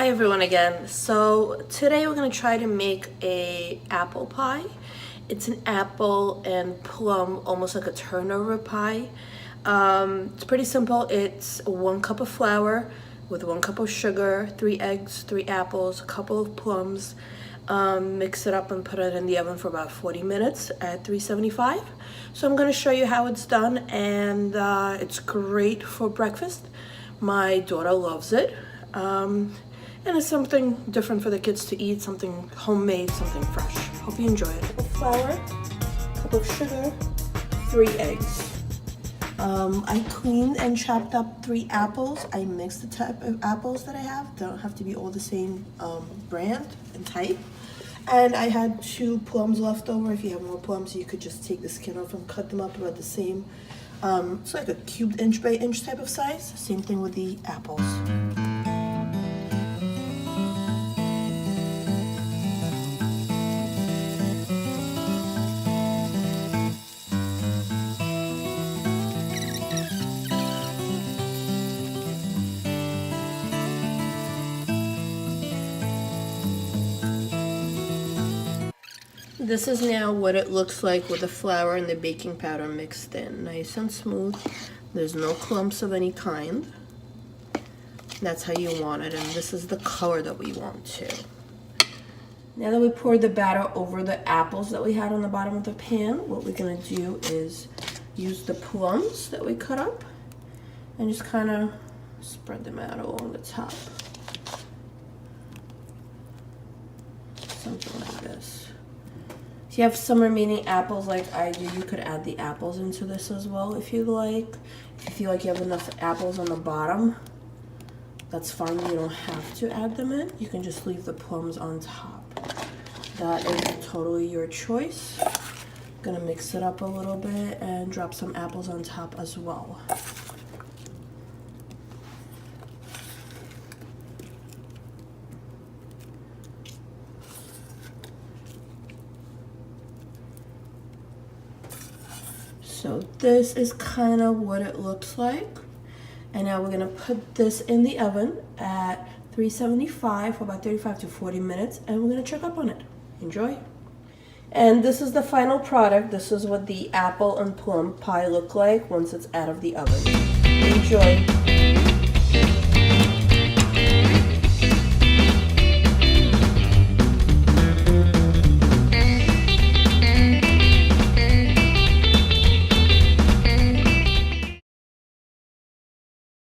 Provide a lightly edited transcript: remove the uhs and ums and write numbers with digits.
Hi everyone again. So today we're going to try to make a apple pie. It's an apple and plum, almost like a turnover pie. It's pretty simple. It's 1 cup of flour with 1 cup of sugar, 3 eggs, 3 apples, a couple of plums. Mix it up and put it in the oven for about 40 minutes at 375. So I'm going to show you how it's done, and it's great for breakfast. My daughter loves it. And it's something different for the kids to eat, something homemade, something fresh. Hope you enjoy it. A cup of flour, cup of sugar, 3 eggs. I cleaned and chopped up 3 apples. I mixed the type of apples that I have. They don't have to be all the same brand and type. And I had 2 plums left over. If you have more plums, you could just take the skin off and cut them up about the same. It's like a cubed inch by inch type of size. Same thing with the apples. This is now what it looks like with the flour and the baking powder mixed in. Nice and smooth. There's no clumps of any kind. That's how you want it, and this is the color that we want too. Now that we poured the batter over the apples that we had on the bottom of the pan, what we're gonna do is use the plums that we cut up and just kind of spread them out along the top. Something like this. If you have some remaining apples like I do, you could add the apples into this as well if you'd like. If you feel like you have enough apples on the bottom, that's fine. You don't have to add them in. You can just leave the plums on top. That is totally your choice. I'm gonna mix it up a little bit and drop some apples on top as well. So this is kind of what it looks like. And now we're gonna put this in the oven at 375 for about 35 to 40 minutes, and we're gonna check up on it. Enjoy. And this is the final product. This is what the apple and plum pie look like once it's out of the oven. Enjoy.